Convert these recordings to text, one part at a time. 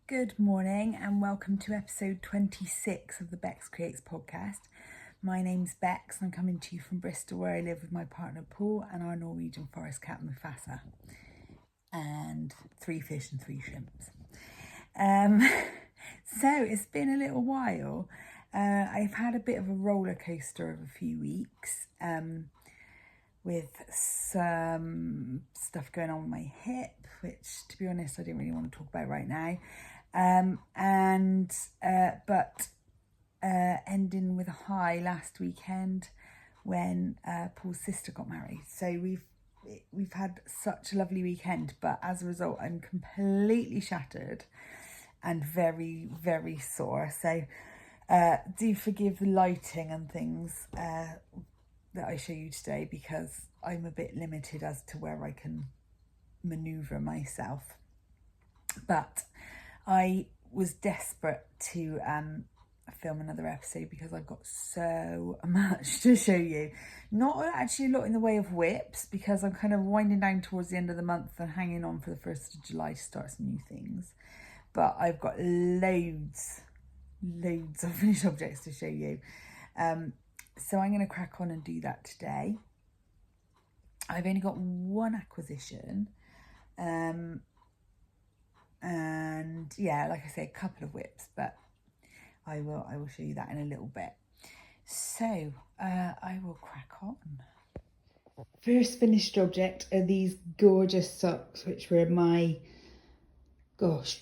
Good morning and welcome to episode 26 of the Beks Creates podcast. My name's Beks and I'm coming to you from Bristol, where I live with my partner Paul and our Norwegian forest cat Mufasa, and 3 fish and 3 shrimps. So it's been a little while. I've had a bit of a roller coaster of a few weeks with some stuff going on with my hip, which to be honest I don't really want to talk about right now. But ending with a high last weekend when Paul's sister got married. So we've had such a lovely weekend, but as a result I'm completely shattered and very, very sore. So do forgive the lighting and things that I show you today, because I'm a bit limited as to where I can maneuver myself. But I was desperate to film another episode because I've got so much to show you. Not actually a lot in the way of whips, because I'm kind of winding down towards the end of the month and hanging on for the 1st of July to start some new things. But I've got loads of finished objects to show you. So I'm going to crack on and do that today. I've only got one acquisition. And yeah, like I say, a couple of whips, but I will show you that in a little bit. So I will crack on. First finished object are these gorgeous socks, which were my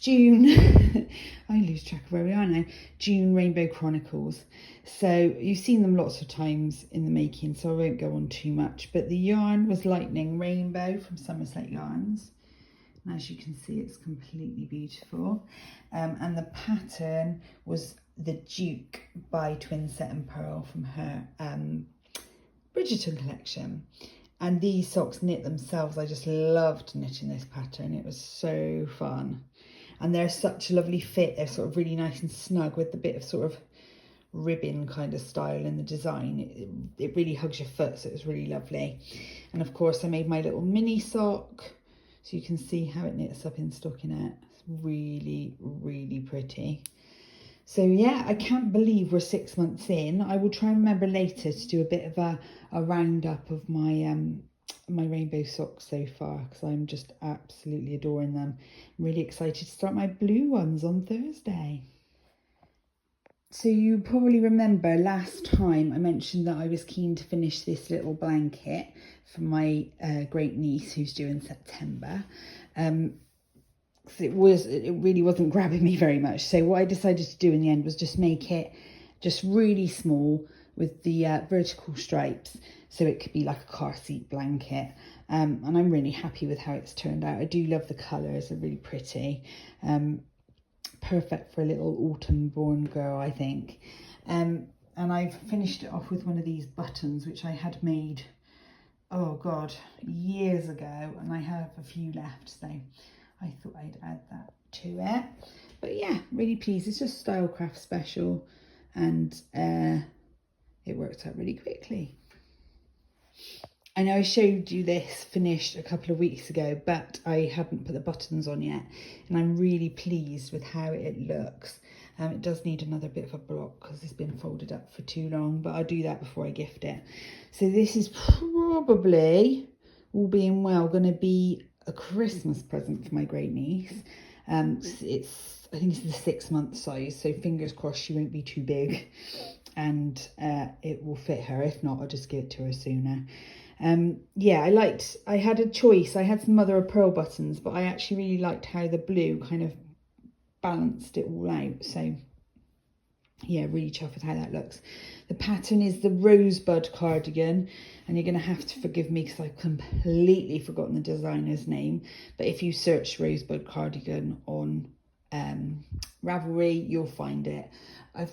June I lose track of where we are now. June Rainbow Chronicles. So you've seen them lots of times in the making, so I won't go on too much, but the yarn was Lightning Rainbow from Somerset Yarns. As you can see, it's completely beautiful. And the pattern was the Duke by Twinset and Pearl from her Bridgerton collection. And these socks knit themselves. I just loved knitting this pattern. It was so fun. And they're such a lovely fit. They're sort of really nice and snug with the bit of sort of ribbon kind of style in the design. It really hugs your foot, so it was really lovely. And of course, I made my little mini sock, so you can see how it knits up in stockinette. It's really, really pretty. So yeah, I can't believe we're 6 months in. I will try and remember later to do a bit of a roundup of my my rainbow socks so far, because I'm just absolutely adoring them. I'm really excited to start my blue ones on Thursday. So you probably remember last time I mentioned that I was keen to finish this little blanket for my great niece who's due in September. It really wasn't grabbing me very much. So what I decided to do in the end was just make it just really small with the vertical stripes, so it could be like a car seat blanket. And I'm really happy with how it's turned out. I do love the colours, they're really pretty. Perfect for a little autumn born girl, I think. And I've finished it off with one of these buttons, which I had made, oh God, years ago, and I have a few left, so I thought I'd add that to it. But yeah, really pleased. It's just Stylecraft special, and it worked out really quickly. I know I showed you this finished a couple of weeks ago, but I hadn't put the buttons on yet, and I'm really pleased with how it looks. It does need another bit of a block because it's been folded up for too long, but I'll do that before I gift it. So this is probably, all being well, going to be a Christmas present for my great niece. I think it's the 6-month size, so fingers crossed she won't be too big, and it will fit her. If not, I'll just give it to her sooner. Yeah, I had a choice. I had some mother of pearl buttons, but I actually really liked how the blue kind of balanced it all out. So yeah, really chuffed with how that looks. The pattern is the Rosebud cardigan, and you're going to have to forgive me because I've completely forgotten the designer's name. But if you search Rosebud cardigan on Ravelry, you'll find it. I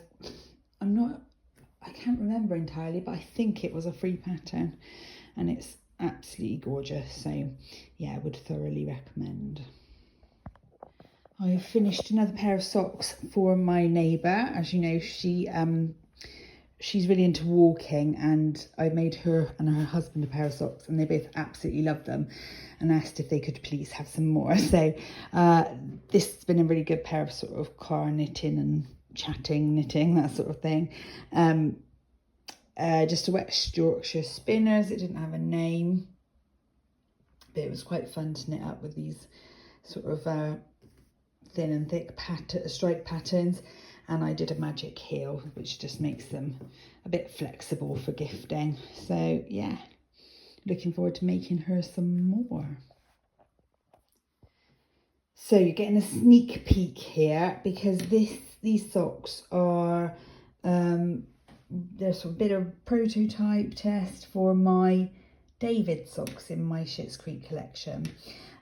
can't remember entirely, but I think it was a free pattern, and it's absolutely gorgeous. So yeah, I would thoroughly recommend. I've finished another pair of socks for my neighbour. As you know, she she's really into walking, and I made her and her husband a pair of socks, and they both absolutely love them, and asked if they could please have some more. So this has been a really good pair of sort of car knitting and chatting knitting, that sort of thing. Just a West Yorkshire Spinners. It didn't have a name, but it was quite fun to knit up with these sort of thin and thick stripe patterns. And I did a magic heel, which just makes them a bit flexible for gifting. So yeah, looking forward to making her some more. So you're getting a sneak peek here, because these socks are they're sort of a bit of prototype test for my David socks in my Schitt's Creek collection.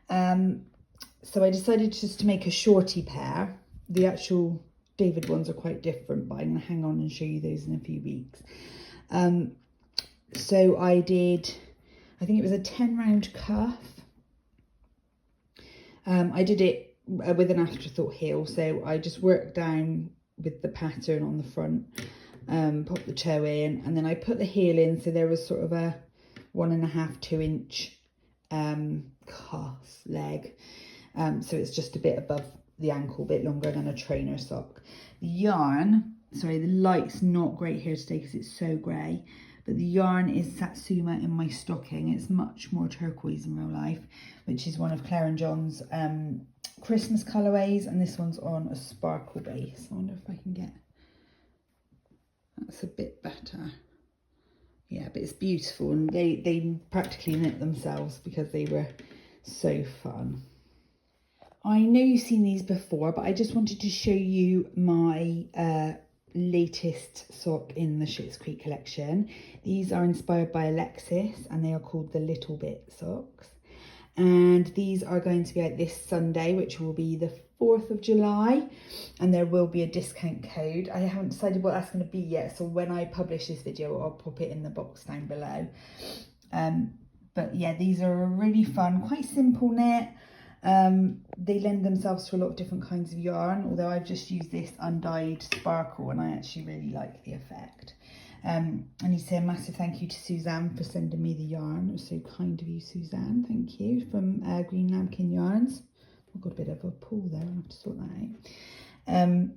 So I decided just to make a shorty pair. The actual David ones are quite different, but I'm going to hang on and show you those in a few weeks. So I did, I think it was a 10 round cuff. I did it with an afterthought heel, so I just worked down with the pattern on the front, popped the toe in, and then I put the heel in, so there was sort of a 1.5 to 2 inch calf leg, so it's just a bit above the ankle, a bit longer than a trainer sock. The yarn, sorry, the light's not great here today because it's so grey, but the yarn is Satsuma in my stocking. It's much more turquoise in real life, which is one of Claire and John's Christmas colourways, and this one's on a sparkle base. I wonder if I can get, that's a bit better. Yeah, but it's beautiful, and they practically knit themselves because they were so fun. I know you've seen these before, but I just wanted to show you my latest sock in the Schitt's Creek collection. These are inspired by Alexis, and they are called the Little Bit socks. And these are going to be out this Sunday, which will be the 4th of July. And there will be a discount code. I haven't decided what that's going to be yet, so when I publish this video, I'll pop it in the box down below. But yeah, these are a really fun, quite simple knit. They lend themselves to a lot of different kinds of yarn, although I've just used this undyed sparkle, and I actually really like the effect. And you say a massive thank you to Suzanne for sending me the yarn. It was so kind of you, Suzanne. Thank you. From Green Lambkin Yarns. I've got a bit of a pull there. I'll have to sort that out.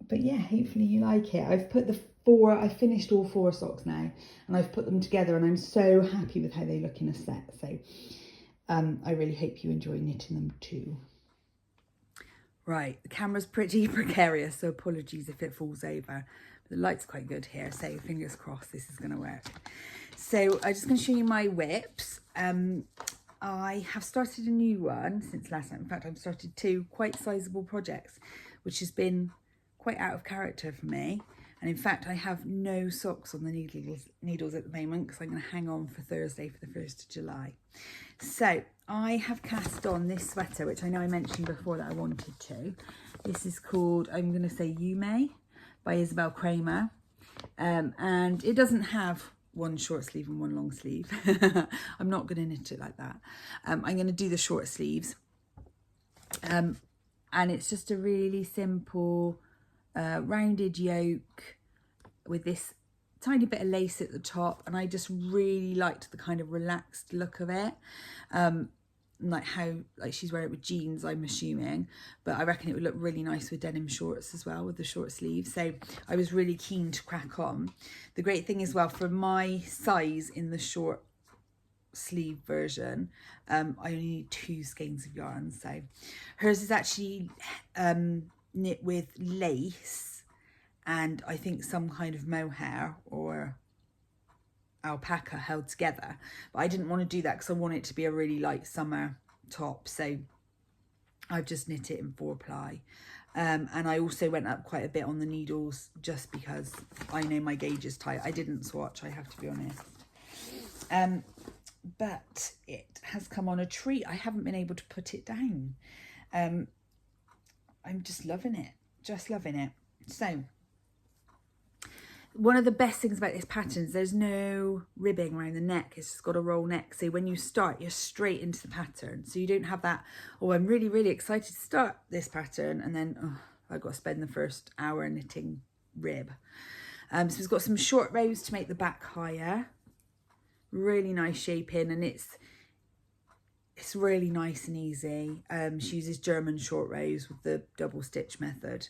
But yeah, hopefully you like it. I've put I finished all 4 socks now, and I've put them together, and I'm so happy with how they look in a set. So I really hope you enjoy knitting them too. Right, the camera's pretty precarious, so apologies if it falls over. But the light's quite good here, so fingers crossed this is going to work. So I'm just going to show you my whips. I have started a new one since last night. In fact, I've started 2 quite sizable projects, which has been quite out of character for me. And in fact, I have no socks on the needles at the moment, because I'm going to hang on for Thursday for the 1st of July. So I have cast on this sweater, which I know I mentioned before that I wanted to. This is called, I'm going to say Yume by Isabel Kramer. And it doesn't have one short sleeve and one long sleeve. I'm not going to knit it like that. I'm going to do the short sleeves. And it's just a really simple rounded yoke with this tiny bit of lace at the top, and I just really liked the kind of relaxed look of it, like how she's wearing it with jeans, I'm assuming, but I reckon it would look really nice with denim shorts as well, with the short sleeves. So I was really keen to crack on. The great thing as well, for my size in the short sleeve version, I only need 2 skeins of yarn. So hers is actually knit with lace and I think some kind of mohair or alpaca held together, but I didn't want to do that because I want it to be a really light summer top, so I've just knit it in 4-ply. And I also went up quite a bit on the needles just because I know my gauge is tight. I didn't swatch, I have to be honest. But it has come on a treat. I haven't been able to put it down. I'm just loving it, So one of the best things about this pattern is there's no ribbing around the neck. It's just got a roll neck. So when you start, you're straight into the pattern. So you don't have that, oh, I'm really, really excited to start this pattern, and then, oh, I've got to spend the first hour knitting rib. So it's got some short rows to make the back higher. Really nice shaping, and it's really nice and easy. She uses German short rows with the double stitch method,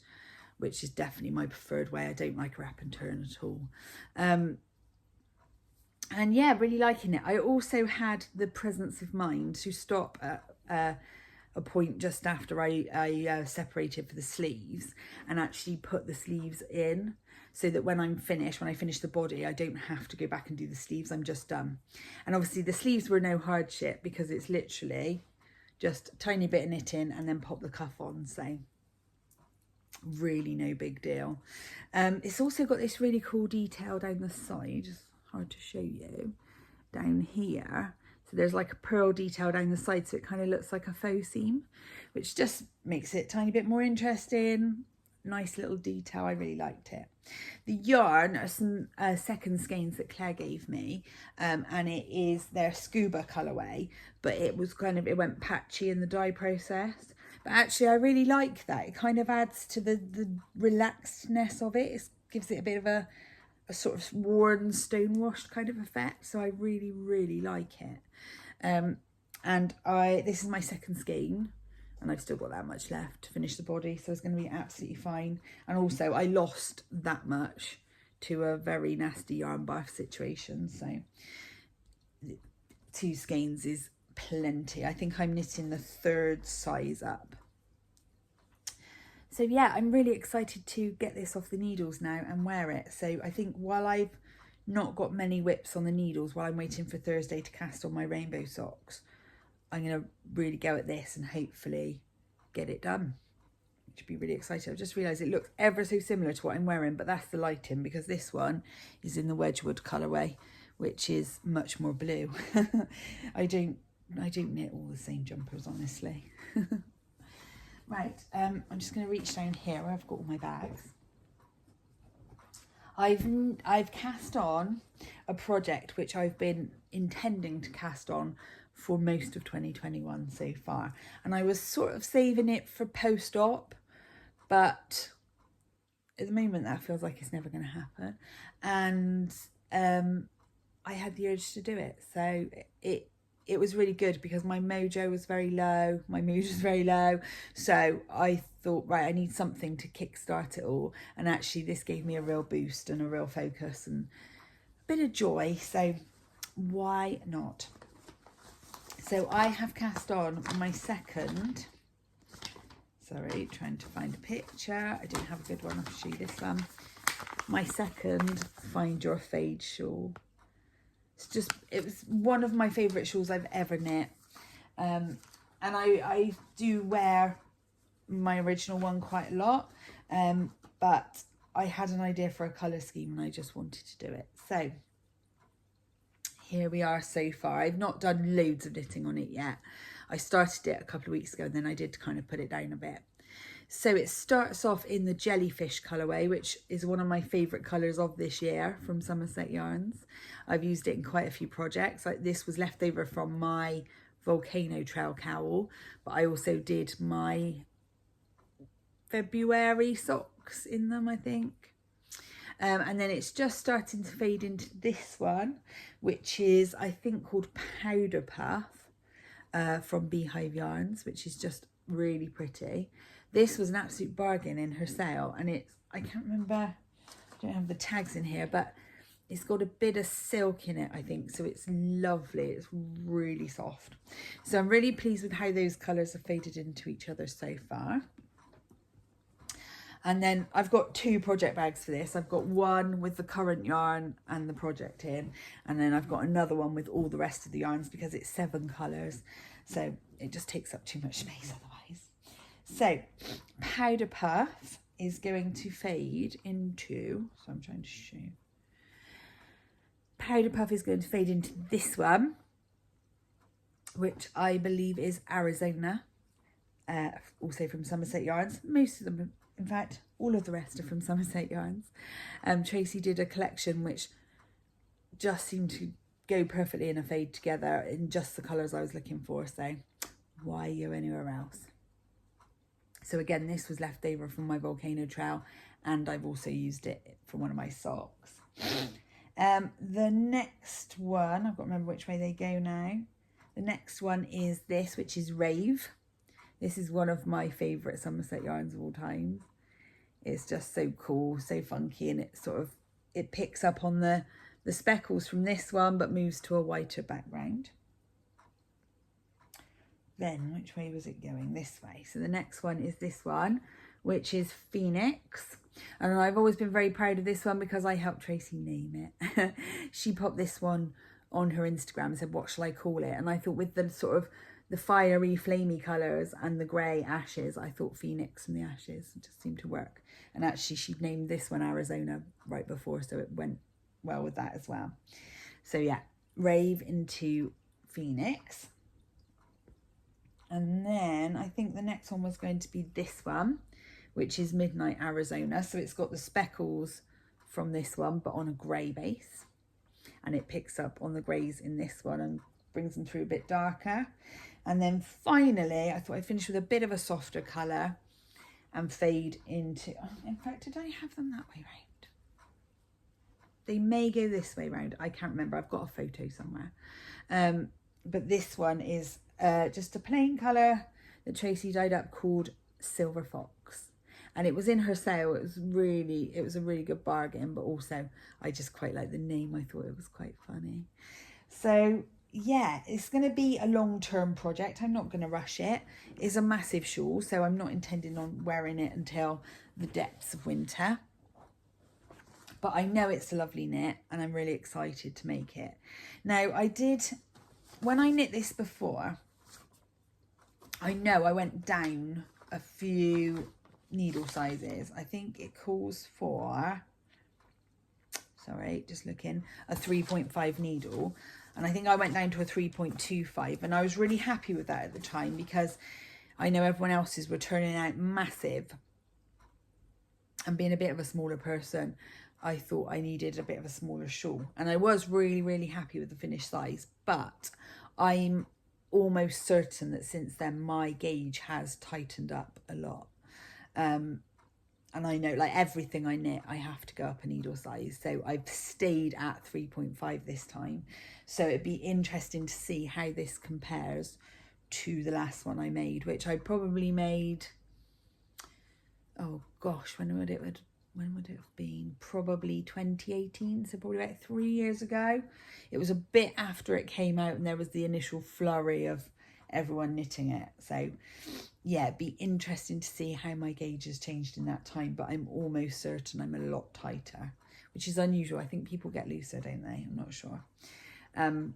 which is definitely my preferred way. I don't like wrap and turn at all. And yeah, really liking it. I also had the presence of mind to stop at a point just after I separated for the sleeves, and actually put the sleeves in, so that when I finish the body, I don't have to go back and do the sleeves. I'm just done. And obviously the sleeves were no hardship, because it's literally just a tiny bit of knitting and then pop the cuff on. So really no big deal. It's also got this really cool detail down the side. It's hard to show you down here. So there's like a pearl detail down the side, so it kind of looks like a faux seam, which just makes it a tiny bit more interesting. Nice little detail. I really liked it. The yarn are some second skeins that Claire gave me, and it is their scuba colorway, but it went patchy in the dye process. But actually I really like that. It kind of adds to the relaxedness of it. It gives it a bit of a sort of worn, stone washed kind of effect. So I really, really like it. And this is my second skein, and I've still got that much left to finish the body, so it's going to be absolutely fine. And also I lost that much to a very nasty yarn bath situation, so 2 skeins is plenty. I think I'm knitting the 3rd size up. So yeah, I'm really excited to get this off the needles now and wear it. So I think while I've not got many whips on the needles, while I'm waiting for Thursday to cast on my rainbow socks, I'm going to really go at this and hopefully get it done. Which would be really exciting. I've just realised it looks ever so similar to what I'm wearing, but that's the lighting, because this one is in the Wedgwood colourway, which is much more blue. I don't knit all the same jumpers, honestly. Right, I'm just going to reach down here where I've got all my bags. I've cast on a project which I've been intending to cast on for most of 2021 so far, and I was sort of saving it for post-op, but at the moment that feels like it's never going to happen, and I had the urge to do it. So it was really good, because my mojo was very low, my mood was very low, so I thought, right, I need something to kickstart it all, and actually this gave me a real boost and a real focus and a bit of joy, so why not? So I have cast on my second, sorry, trying to find a picture, I don't have a good one, I'll show you this one, my second Find Your Fade shawl. It was one of my favourite shawls I've ever knit, and I do wear my original one quite a lot, but I had an idea for a colour scheme and I just wanted to do it. So here we are so far. I've not done loads of knitting on it yet. I started it a couple of weeks ago, and then I did kind of put it down a bit. So it starts off in the jellyfish colourway, which is one of my favourite colours of this year from Somerset Yarns. I've used it in quite a few projects. Like this was left over from my Volcano Trail cowl, but I also did my February socks in them, I think. And then it's just starting to fade into this one, which is, I think, called Powder Puff from Beehive Yarns, which is just really pretty. This was an absolute bargain in her sale, and it's, I can't remember, I don't have the tags in here, but it's got a bit of silk in it, I think, so it's lovely. It's really soft. So I'm really pleased with how those colours have faded into each other so far. And then I've got 2 project bags for this. I've got one with the current yarn and the project in, and then I've got another one with all the rest of the yarns, because it's 7 colours, so it just takes up too much space otherwise. So Powder Puff is going to fade into, so I'm trying to show you. Powder Puff is going to fade into this one, which I believe is Arizona, also from Somerset Yarns. Most of them, in fact, all of the rest are from Somerset Yarns. Tracy did a collection which just seemed to go perfectly in a fade together in just the colours I was looking for, so why go anywhere else? So again, this was left over from my Volcano Trail, and I've also used it for one of my socks. The next one, I've got to remember which way they go now. The next one is this, which is Rave. This is one of my favourite Somerset yarns of all time. It's just so cool, so funky, and it picks up on the speckles from this one, but moves to a whiter background. Then, which way was it going? This way. So the next one is this one, which is Phoenix. And I've always been very proud of this one because I helped Tracy name it. She popped this one on her Instagram and said, what shall I call it? And I thought with the sort of the fiery, flamey colours and the grey ashes, I thought Phoenix and the ashes just seemed to work. And actually she'd named this one Arizona right before, so it went well with that as well. So yeah, Rave into Phoenix. And then I think the next one was going to be this one, which is Midnight Arizona. So it's got the speckles from this one, but on a grey base. And it picks up on the greys in this one and brings them through a bit darker. And then finally, I thought I'd finish with a bit of a softer colour and fade into... Oh, in fact, did I have them that way round? They may go this way round. I can't remember. I've got a photo somewhere. But this one is just a plain colour that Tracy dyed up called Silver Fox. And it was in her sale. It was a really good bargain, but also I just quite like the name. I thought it was quite funny. So yeah, it's going to be a long-term project. I'm not going to rush it. It's a massive shawl, so I'm not intending on wearing it until the depths of winter. But I know it's a lovely knit and I'm really excited to make it. Now when I knit this before, I know I went down a few needle sizes. I think it calls for, sorry, just looking, a 3.5 needle. And I think I went down to a 3.25, and I was really happy with that at the time because I know everyone else's were turning out massive. And being a bit of a smaller person, I thought I needed a bit of a smaller shawl. And I was really, really happy with the finished size. But I'm almost certain that since then my gauge has tightened up a lot. And I know, like everything I knit, I have to go up a needle size. So I've stayed at 3.5 this time. So it'd be interesting to see how this compares to the last one I made, which I probably made, oh gosh, when would it have been? Probably 2018, so probably about 3 years ago. It was a bit after it came out and there was the initial flurry of everyone knitting it. So yeah, it'd be interesting to see how my gauge has changed in that time, but I'm almost certain I'm a lot tighter, which is unusual. I think people get looser, don't they? I'm not sure. And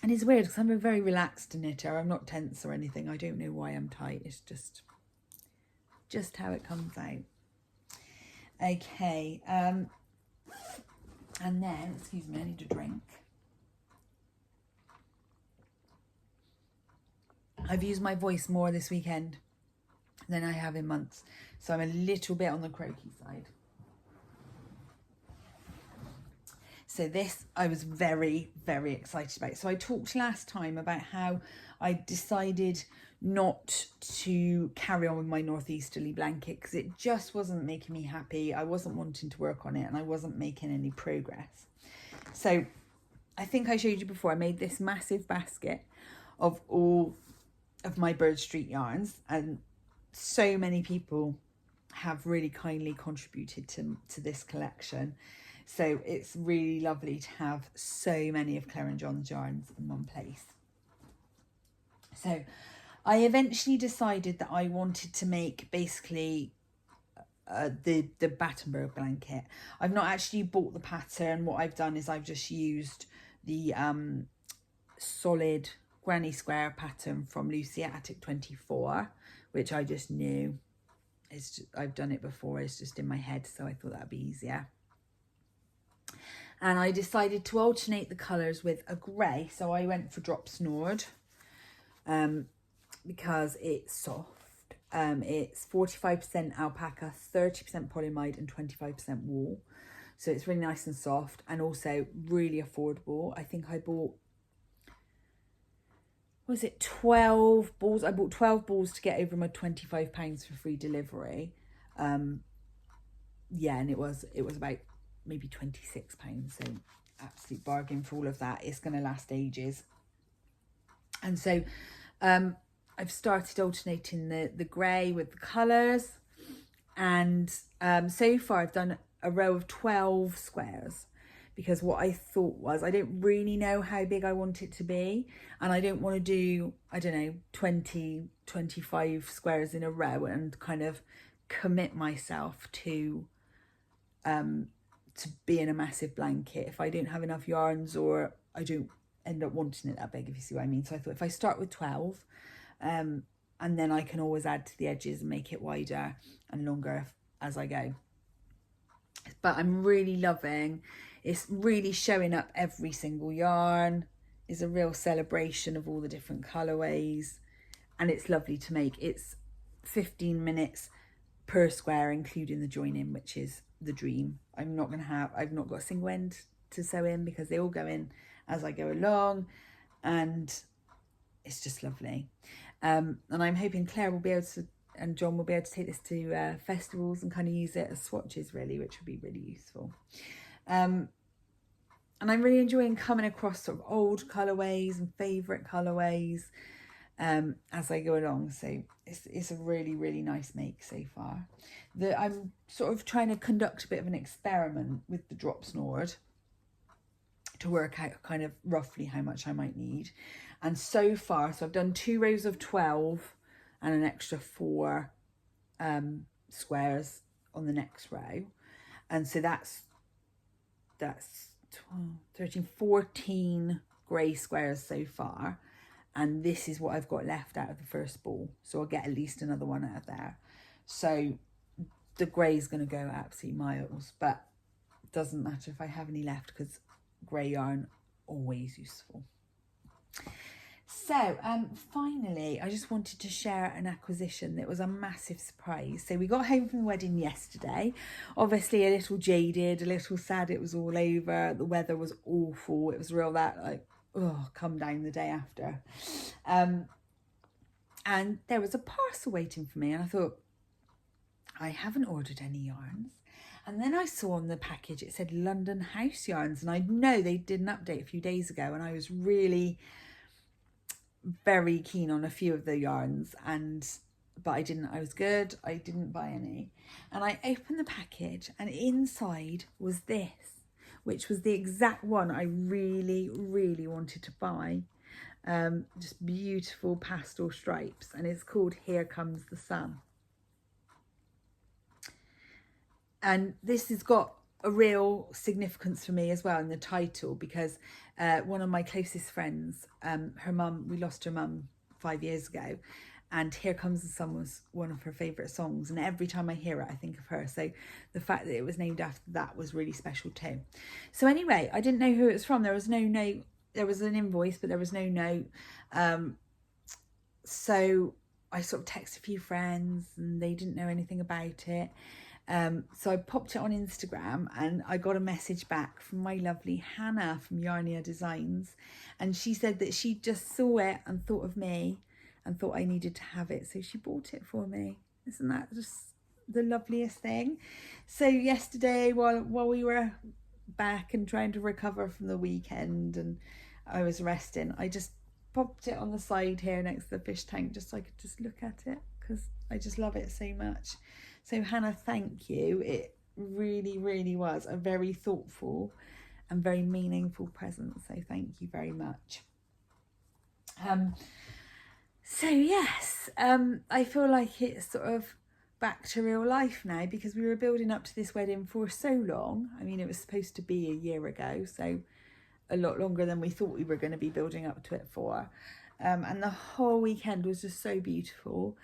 it's weird because I'm a very relaxed knitter. I'm not tense or anything. I don't know why I'm tight. It's just how it comes out. Okay, and then, excuse me, I need a drink. I've used my voice more this weekend than I have in months, so I'm a little bit on the croaky side. So this I was very, very excited about. So I talked last time about how I decided not to carry on with my northeasterly blanket because it just wasn't making me happy. I wasn't wanting to work on it and I wasn't making any progress. So I think I showed you before, I made this massive basket of all of my Bird Street yarns, and so many people have really kindly contributed to this collection. So it's really lovely to have so many of Claire and John's yarns in one place. So I eventually decided that I wanted to make basically the Battenberg blanket. I've not actually bought the pattern. What I've done is I've just used the solid granny square pattern from Lucia Attic 24, which I just knew. I've done it before, it's just in my head, so I thought that'd be easier. And I decided to alternate the colours with a grey, so I went for Drop Snored because it's soft. It's 45% alpaca, 30% polyamide and 25% wool. So it's really nice and soft and also really affordable. I think I bought, was it 12 balls? I bought 12 balls to get over my £25 for free delivery. Yeah, and it was about maybe £26, so absolute bargain for all of that. It's going to last ages. And so I've started alternating the grey with the colours, and so far I've done a row of 12 squares, because what I thought was I don't really know how big I want it to be, and I don't want to do, I don't know, 20, 25 squares in a row and kind of commit myself to being a massive blanket if I don't have enough yarns, or I don't end up wanting it that big, if you see what I mean. So I thought if I start with 12, and then I can always add to the edges and make it wider and longer as I go. But I'm really loving, it's really showing up every single yarn. Is a real celebration of all the different colorways, and it's lovely to make. It's 15 minutes per square, including the joining, which is the dream. I've not got a single end to sew in, because they all go in as I go along, and it's just lovely. And I'm hoping Claire will be able to, and John will be able to take this to festivals and kind of use it as swatches, really, which would be really useful. And I'm really enjoying coming across sort of old colourways and favourite colourways as I go along. So it's a really, really nice make so far. I'm sort of trying to conduct a bit of an experiment with the drop snored to work out kind of roughly how much I might need. And so far, so I've done 2 rows of 12 and an extra 4 squares on the next row. And so that's 12, 13, 14 grey squares so far. And this is what I've got left out of the first ball. So I'll get at least another one out of there. So the grey is going to go absolutely miles, but it doesn't matter if I have any left, because grey yarn, always useful. So finally, I just wanted to share an acquisition that was a massive surprise. So we got home from the wedding yesterday, obviously a little jaded, a little sad it was all over. The weather was awful. It was real that like, oh, come down the day after. And there was a parcel waiting for me, and I thought, I haven't ordered any yarns. And then I saw on the package, it said London House Yarns, and I know they did an update a few days ago, and I was really very keen on a few of the yarns, but I was good, I didn't buy any. And I opened the package, and inside was this, which was the exact one I really, really wanted to buy. Just beautiful pastel stripes, and it's called Here Comes the Sun. And this has got a real significance for me as well in the title, because one of my closest friends, her mum, we lost her mum 5 years ago, and Here Comes the Sun was one of her favourite songs, and every time I hear it I think of her. So the fact that it was named after that was really special too. So anyway, I didn't know who it was from. There was no note. There was an invoice, but there was no note. So I sort of texted a few friends, and they didn't know anything about it. So I popped it on Instagram, and I got a message back from my lovely Hannah from Yarnia Designs, and she said that she just saw it and thought of me and thought I needed to have it, so she bought it for me. Isn't that just the loveliest thing? So yesterday, while we were back and trying to recover from the weekend and I was resting, I just popped it on the side here next to the fish tank, just so I could just look at it, because I just love it so much. So Hannah, thank you. It really, really was a very thoughtful and very meaningful present. So thank you very much. So yes, I feel like it's sort of back to real life now, because we were building up to this wedding for so long. I mean, it was supposed to be a year ago, so a lot longer than we thought we were going to be building up to it for. And the whole weekend was just so beautiful.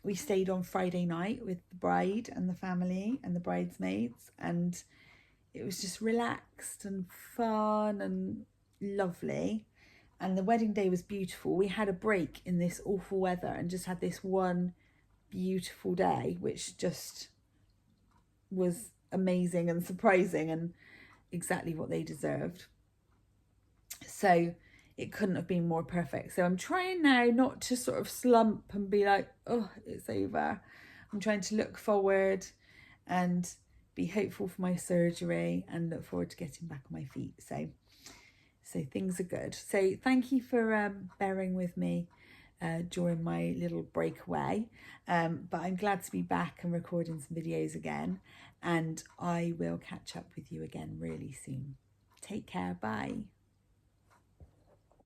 We stayed on Friday night with the bride and the family and the bridesmaids, and it was just relaxed and fun and lovely. And the wedding day was beautiful. We had a break in this awful weather and just had this one beautiful day, which just was amazing and surprising and exactly what they deserved. So it couldn't have been more perfect. So I'm trying now not to sort of slump and be like, oh, it's over. I'm trying to look forward and be hopeful for my surgery and look forward to getting back on my feet. So things are good. So thank you for bearing with me during my little breakaway. But I'm glad to be back and recording some videos again. And I will catch up with you again really soon. Take care. Bye.